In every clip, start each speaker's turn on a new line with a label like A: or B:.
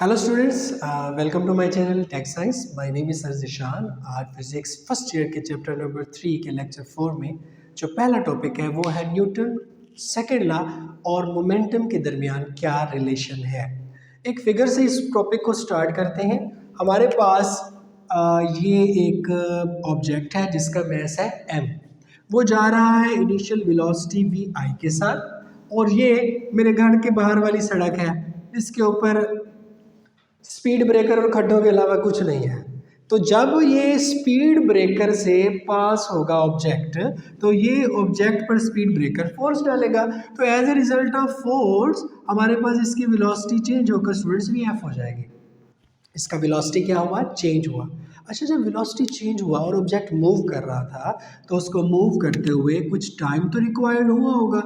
A: Hello students, welcome to my channel tech science. My name is sir Zeeshan. आज physics first year के chapter number 3 के lecture 4 में जो पहला टॉपिक है वो है न्यूटन सेकंड लॉ और मोमेंटम के दरमियान क्या रिलेशन है। एक फिगर से इस टॉपिक को स्टार्ट करते हैं। हमारे पास ये एक ऑब्जेक्ट है जिसका मास है m। वो जा रहा है इनिशियल वेलोसिटी vi के साथ और ये मेरे घर के बाहर वाली सड़क है। इसके ऊपर स्पीड ब्रेकर और खड्डों के अलावा कुछ नहीं है। तो जब ये स्पीड ब्रेकर से पास होगा ऑब्जेक्ट, तो ये ऑब्जेक्ट पर स्पीड ब्रेकर फोर्स डालेगा। तो as a result of force हमारे पास इसकी वेलोसिटी चेंज होकर स्टूडेंट्स भी एफ हो जाएगी। इसका वेलोसिटी क्या हुआ? चेंज हुआ। अच्छा, जब वेलोसिटी चेंज हुआ और ऑब्जेक्ट मूव कर रहा था तो उसको मूव करते हुए कुछ टाइम तो रिक्वायर्ड हुआ होगा।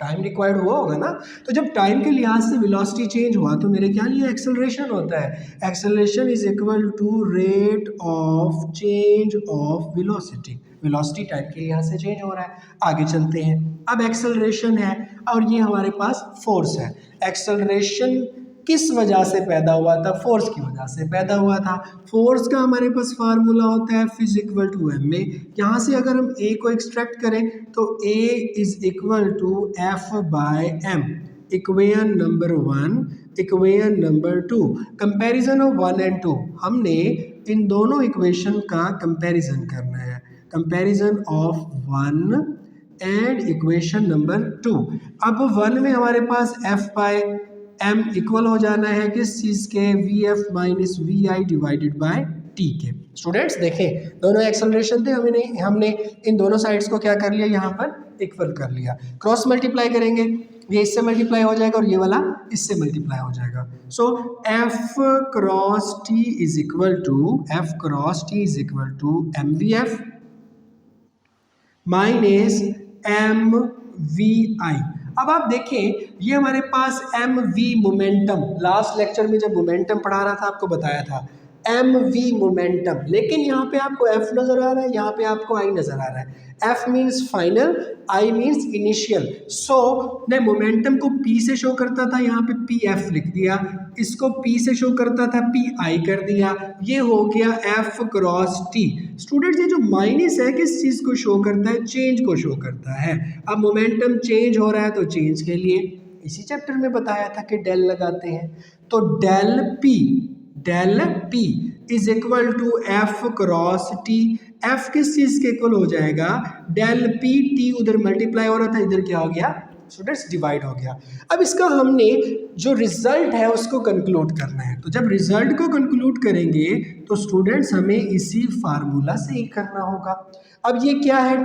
A: टाइम रिक्वायर्ड हुआ होगा ना। तो जब टाइम के लिहाज से वेलोसिटी चेंज हुआ तो मेरे क्या लिए एक्सेलरेशन होता है। Acceleration is equal to rate of change of velocity. Velocity time के लिहाज से चेंज हो रहा है। आगे चलते हैं। अब एक्सेलरेशन है और ये हमारे पास फोर्स है। एक्सेलरेशन किस वजह से पैदा हुआ था? फोर्स की वजह से पैदा हुआ था। फोर्स का हमारे पास फार्मूला होता है F इक्वल टू एम में। यहाँ से अगर हम A को एक्सट्रैक्ट करें तो A is equal to F by m. Equation number 1, equation number 2, comparison of 1 and 2। हमने इन दोनों इक्वेशन का कंपैरिजन करना है। Comparison of 1 and equation number 2। अब 1 में हमारे पास F बाय m इक्वल हो जाना है किस चीज़ के? V f minus v i divided by t के। स्टूडेंट्स देखें, दोनों एक्सेलरेशन थे, हमने इन दोनों साइड्स को क्या कर लिया? यहाँ पर इक्वल कर लिया। क्रॉस मल्टीप्लाई करेंगे, ये इससे मल्टीप्लाई हो जाएगा और ये वाला इससे मल्टीप्लाई हो जाएगा। So f cross t is equal to m v f minus m v i. अब आप देखें, ये हमारे पास m v momentum, last lecture में जब मोमेंटम पढ़ा रहा था आपको बताया था एम वी मोमेंटम, लेकिन यहाँ पे आपको एफ नजर आ रहा है, यहाँ पे आपको आई नजर आ रहा है। F means final, i means initial. So मैं मोमेंटम को पी से शो करता था, यहाँ पे पी एफ लिख दिया। इसको पी से शो करता था, पी आई कर दिया। ये हो गया एफ क्रॉस टी। स्टूडेंट्स, ये जो माइनस है किस चीज को शो करता है? चेंज को शो करता है। अब मोमेंटम चेंज हो रहा है तो चेंज के लिए इसी चैप्टर में बताया था कि डेल लगाते हैं। तो del p is equal to f cross t. F किस चीज के इक्वल हो जाएगा? Del p. टी उधर मल्टीप्लाई हो रहा था, इधर क्या हो गया स्टूडेंट्स? डिवाइड हो गया। अब इसका हमने जो रिजल्ट है उसको कंक्लूड करना है। तो जब रिजल्ट को कंक्लूड करेंगे तो स्टूडेंट्स हमें इसी फार्मूला से ही करना होगा। अब ये क्या है?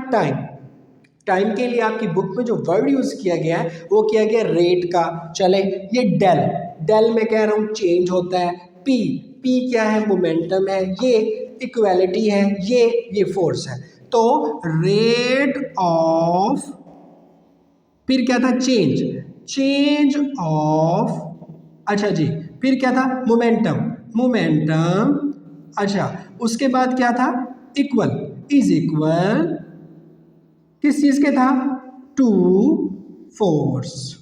A: टाइम के लिए आपकी बुक में जो वर्ड यूज किया गया है वो किया गया रेट का। चले, ये डेल में कह रहा हूँ चेंज होता है। पी क्या है? मोमेंटम है। ये इक्वालिटी है, ये फोर्स है। तो रेट ऑफ, फिर क्या था? चेंज ऑफ, अच्छा जी, फिर क्या था? मोमेंटम। अच्छा, उसके बाद क्या था? इज इक्वल किस चीज के था? To force.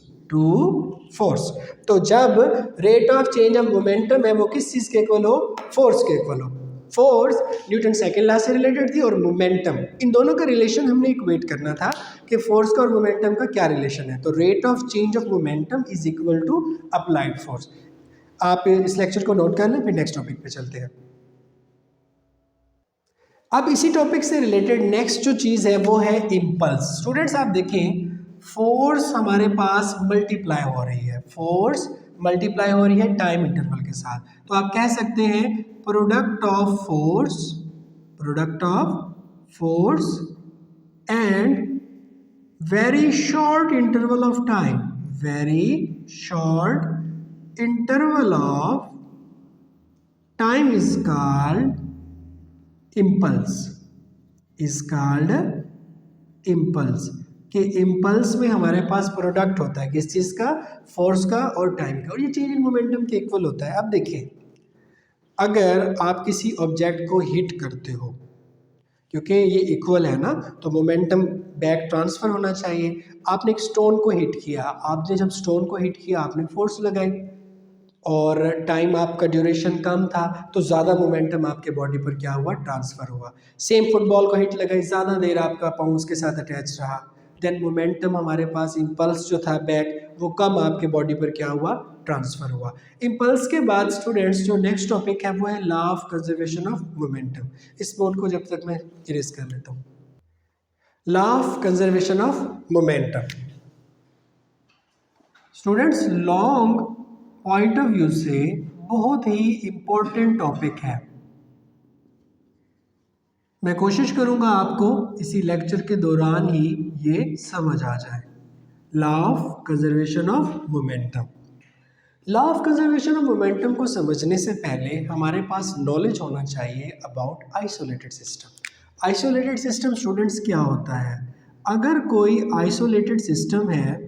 A: तो जब rate of change of momentum है वो किस चीज के इक्वल हो? फोर्स के इक्वल हो। फोर्स न्यूटन सेकंड लॉ से रिलेटेड थी और मोमेंटम, इन दोनों का रिलेशन हमने इक्वेट करना था कि फोर्स का और मोमेंटम का क्या रिलेशन है। तो rate of change of momentum is equal to applied force. आप इस लेक्चर को नोट कर लें, फिर नेक्स्ट टॉपिक पे चलते हैं। अब इसी टॉपिक से रिलेटेड नेक्स्ट जो चीज़ है वो है इम्पल्स। स्टूडेंट्स आप देखें, फोर्स हमारे पास मल्टीप्लाई हो रही है टाइम इंटरवल के साथ। तो आप कह सकते हैं product of force and very short interval of time is called impulse. कि इम्पल्स में हमारे पास प्रोडक्ट होता है किस चीज़ का? फोर्स का और टाइम का, और ये चेंज इन मोमेंटम के इक्वल होता है। अब देखिए, अगर आप किसी ऑब्जेक्ट को हिट करते हो, क्योंकि ये इक्वल है ना, तो मोमेंटम बैक ट्रांसफर होना चाहिए। आपने एक स्टोन को हिट किया, आपने जब स्टोन को हिट किया आपने फोर्स लगाई और टाइम आपका ड्यूरेशन कम था तो ज़्यादा मोमेंटम आपके बॉडी पर क्या हुआ, ट्रांसफ़र हुआ। सेम फुटबॉल को हिट लगाई, ज़्यादा देर आपका पाँव उसके साथ अटैच रहा, देन मोमेंटम हमारे पास इम्पल्स जो था बैक वो कम आपके बॉडी पर क्या हुआ, ट्रांसफ़र हुआ। इम्पल्स के बाद स्टूडेंट्स जो नेक्स्ट टॉपिक है वो है law of conservation of momentum. इस बोर्ड को जब तक मैं इरेज कर लेता हूँ। Law of conservation of momentum students long point of view से बहुत ही इंपॉर्टेंट टॉपिक है। मैं कोशिश करूंगा आपको इसी लेक्चर के दौरान ही ये समझ आ जाए। Law of conservation of momentum. Law of conservation of momentum को समझने से पहले हमारे पास नॉलेज होना चाहिए about isolated system. Isolated system students क्या होता है? अगर कोई आइसोलेटेड सिस्टम है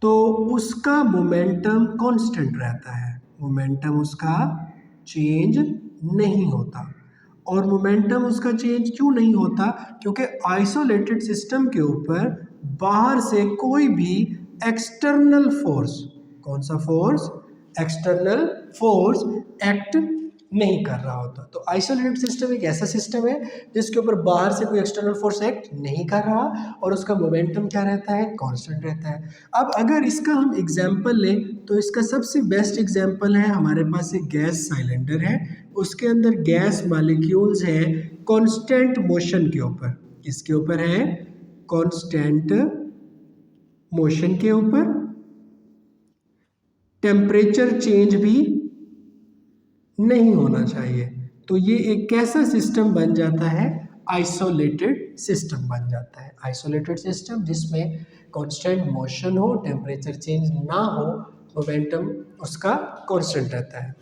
A: तो उसका मोमेंटम कांस्टेंट रहता है, मोमेंटम उसका चेंज नहीं होता। और मोमेंटम उसका चेंज क्यों नहीं होता? क्योंकि आइसोलेटेड सिस्टम के ऊपर बाहर से कोई भी एक्सटर्नल फोर्स, कौन सा फोर्स? एक्सटर्नल फोर्स एक्ट नहीं कर रहा होता। तो आइसोलेटेड सिस्टम एक ऐसा सिस्टम है जिसके ऊपर बाहर से कोई एक्सटर्नल फोर्स एक्ट नहीं कर रहा और उसका मोमेंटम क्या रहता है? कांस्टेंट रहता है। अब अगर इसका हम एग्जांपल लें तो इसका सबसे बेस्ट एग्जांपल है, हमारे पास एक गैस सिलेंडर है, उसके अंदर गैस मॉलिक्यूल्स है कांस्टेंट मोशन के ऊपर। इसके ऊपर है कांस्टेंट मोशन के ऊपर, टेम्परेचर चेंज भी नहीं होना चाहिए। तो ये एक कैसा सिस्टम बन जाता है? आइसोलेटेड सिस्टम बन जाता है। आइसोलेटेड सिस्टम जिसमें कांस्टेंट मोशन हो, टेम्परेचर चेंज ना हो, मोमेंटम उसका कांस्टेंट रहता है।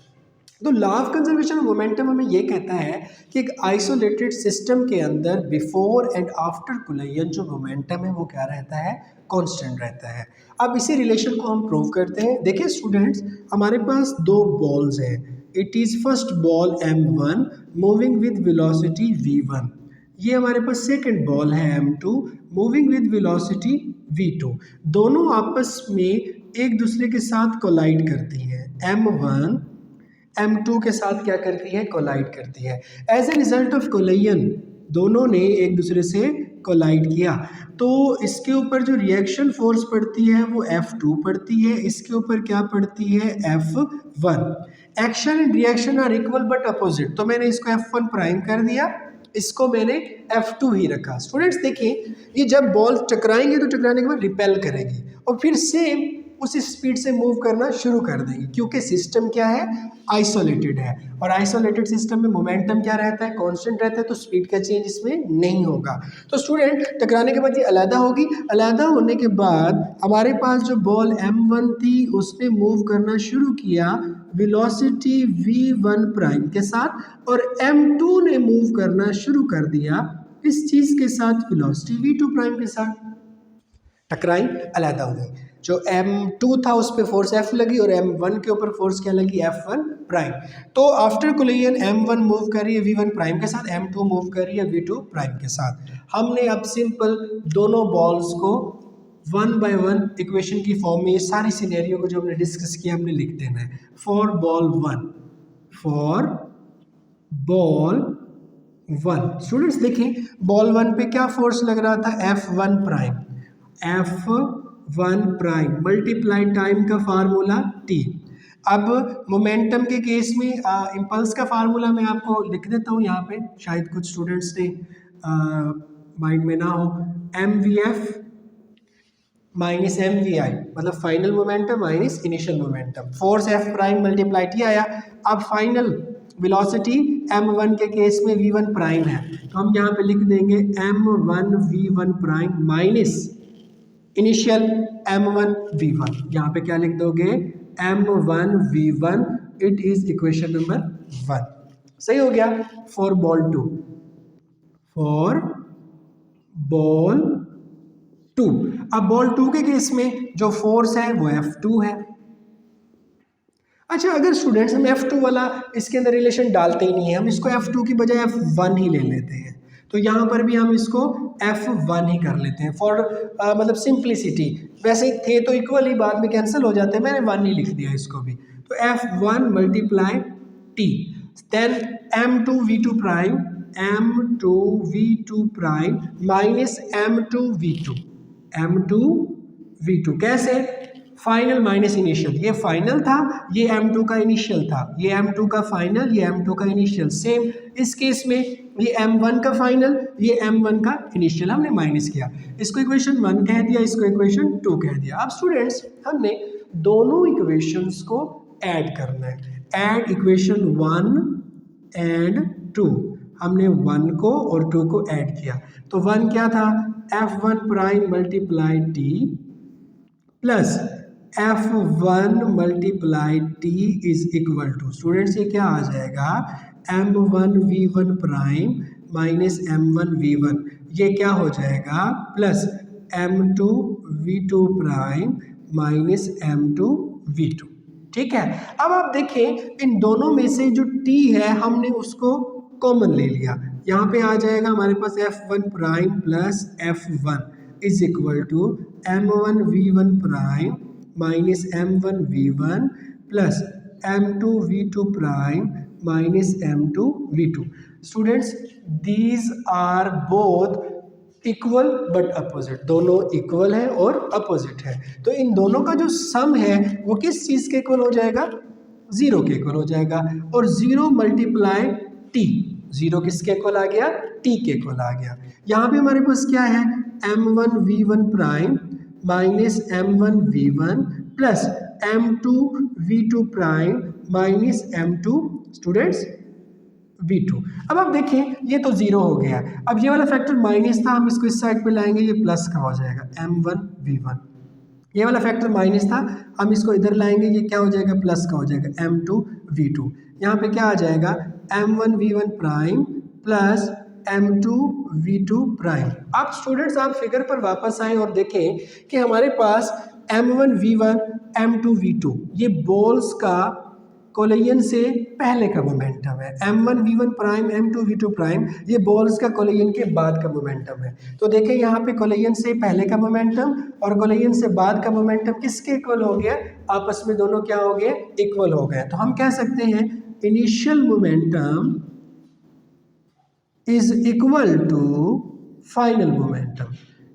A: तो law of conservation of momentum हमें ये कहता है कि एक आइसोलेटेड सिस्टम के अंदर बिफोर एंड आफ्टर कोलिजन जो मोमेंटम है वो क्या रहता है? कांस्टेंट रहता है। अब इसी रिलेशन को हम प्रूव करते हैं। देखिए स्टूडेंट्स, हमारे पास दो बॉल्स हैं। It is first ball m1 moving with velocity v1। ये हमारे पास सेकंड बॉल है m2 moving with velocity v2। दोनों आपस में एक दूसरे के साथ कोलाइड करती हैं। m1 m2 के साथ क्या करती है? कोलाइड करती है। As a result of collision दोनों ने एक दूसरे से कोलाइड किया तो इसके ऊपर जो रिएक्शन फोर्स पड़ती है वो F2 पड़ती है, इसके ऊपर क्या पड़ती है? F1। Action and reaction are equal but opposite, तो मैंने इसको F1 प्राइम कर दिया, इसको मैंने F2 ही रखा। स्टूडेंट्स देखिए, ये जब बॉल टकराएंगे तो टकराने के बाद रिपेल करेगी और फिर सेम उसी स्पीड से मूव करना शुरू कर देंगे, क्योंकि सिस्टम क्या है? आइसोलेटेड है। और आइसोलेटेड सिस्टम में मोमेंटम क्या रहता है? कांस्टेंट रहता है, तो स्पीड का चेंज इसमें नहीं होगा। तो स्टूडेंट टकराने के बाद ये अलग होगी, अलग होने के बाद हमारे पास जो बॉल m1 थी उसने मूव करना शुरू किया वेलोसिटी v1 प्राइम के साथ और m2 ने मूव करना शुरू कर दिया इस चीज़ के साथ वेलोसिटी v2 प्राइम के साथ। टकराई, अलग हो गई। जो m2 था उस पर फोर्स F लगी और m1 के ऊपर फोर्स क्या लगी? F1 prime. तो आफ्टर कोलिजन m1 मूव कर रही है v1 प्राइम के साथ, m2 मूव कर रही है v2 प्राइम के साथ। हमने अब सिंपल दोनों बॉल्स को वन बाय वन इक्वेशन की फॉर्म में ये सारी सिनेरियो को जो हमने डिस्कस किया हमने लिख देना है। फॉर बॉल वन स्टूडेंट्स देखें, बॉल वन पे क्या फोर्स लग रहा था? F1 prime. F1 prime multiply time का फार्मूला T। अब मोमेंटम के केस में इम्पल्स का फार्मूला मैं आपको लिख देता हूँ यहाँ पे, शायद कुछ स्टूडेंट्स ने माइंड में ना हो। mvf माइनस mvi मतलब final momentum minus initial momentum, force F prime multiply T आया। अब फाइनल वेलोसिटी m1 के केस में v1 प्राइम है, तो हम यहाँ पे लिख देंगे m1 v1 prime minus initial m1 v1। यहाँ पे क्या लिख दोगे? m1 v1। It is equation number 1। सही हो गया। फॉर बॉल 2 अब बॉल 2 के केस में जो फोर्स है वो F2 है। अच्छा, अगर स्टूडेंट्स हम F2 वाला इसके अंदर रिलेशन डालते ही नहीं है, हम इसको F2 की बजाय F1 ही ले लेते हैं, तो यहाँ पर भी हम इसको F1 ही कर लेते हैं फॉर मतलब सिंप्लिसिटी। वैसे थे तो इक्वल ही, बाद में कैंसिल हो जाते हैं, मैंने 1 ही लिख दिया इसको भी। तो F1 multiply T, then M2V2 prime, M2V2 prime minus M2V2, M2V2 कैसे? फाइनल माइनस इनिशियल, ये फाइनल था, ये M2 का इनिशियल था, ये M2 का फाइनल, ये M2 का इनिशियल। सेम इस केस में ये M1 का फाइनल, ये M1 का इनिशियल, हमने माइनस किया, इसको इक्वेशन 1 कह दिया, इसको इक्वेशन 2 कह दिया। अब स्टूडेंट्स हमने दोनों इक्वेशंस को ऐड करना है, ऐड इक्वेशन 1 एंड 2। हमने 1 को और 2 को ऐड किया, तो 1 क्या था? F1 prime multiply T plus F1 multiply T is equal to, students ये क्या आ जाएगा? M1V1 प्राइम माइनस M1V1, ये क्या हो जाएगा? Plus M2V2 prime minus M2V2। ठीक है, अब आप देखें इन दोनों में से जो T है हमने उसको कॉमन ले लिया, यहाँ पे आ जाएगा हमारे पास F1 prime plus F1 is equal to M1V1 prime minus M1V1 plus M2V2 prime minus M2V2। Students these are both equal but opposite, दोनों इक्वल है और अपोजिट है, तो इन दोनों का जो सम है वो किस चीज़ के इक्वल हो जाएगा? 0 के इक्वल हो जाएगा। और 0 मल्टीप्लाई T, 0 किसके इक्वल आ गया? T के इक्वल आ गया। यहाँ पे हमारे पास क्या है? M1V1 prime minus M1V1 plus M2V2 prime minus M2 students V2। अब आप देखें ये तो 0 हो गया, अब ये वाला फैक्टर माइनस था, हम इसको इस साइड पे लाएंगे, ये प्लस का हो जाएगा M1V1। ये वाला फैक्टर माइनस था, हम इसको इधर लाएंगे, ये क्या हो जाएगा? प्लस का हो जाएगा M2V2। यहाँ पे क्या आ जाएगा? M1V1 prime plus M2V2 prime. अब स्टूडेंट्स आप फिगर पर वापस आएँ और देखें कि हमारे पास M1V1 M2V2 ये बॉल्स का कोलिजन से पहले का मोमेंटम है, M1V1 प्राइम M2V2 प्राइम ये बॉल्स का कोलिजन के बाद का मोमेंटम है। तो देखें यहाँ पे कोलिजन से पहले का मोमेंटम और कोलिजन से बाद का मोमेंटम किसके इक्वल हो गया? आपस में दोनों क्या हो गए? इक्वल हो गए। तो हम कह सकते हैं initial momentum is equal to final momentum.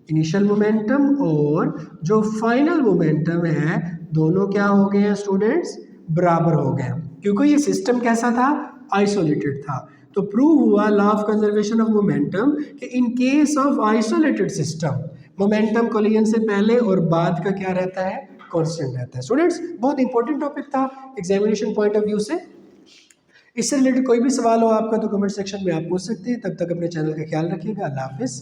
A: Initial momentum और जो फाइनल मोमेंटम है दोनों क्या हो गए हैं स्टूडेंट्स? बराबर हो गए, क्योंकि ये सिस्टम कैसा था? आइसोलेटेड था। तो प्रूव हुआ law of conservation of momentum कि in case of isolated system momentum collision से पहले और बाद का क्या रहता है? कांस्टेंट रहता है। स्टूडेंट्स बहुत इंपॉर्टेंट टॉपिक था एग्जामिनेशन पॉइंट ऑफ व्यू से। इससे रिलेटेड कोई भी सवाल हो आपका तो कमेंट सेक्शन में आप पूछ सकते हैं। तब तक अपने चैनल का ख्याल रखिएगा। अल्लाह हाफिज़।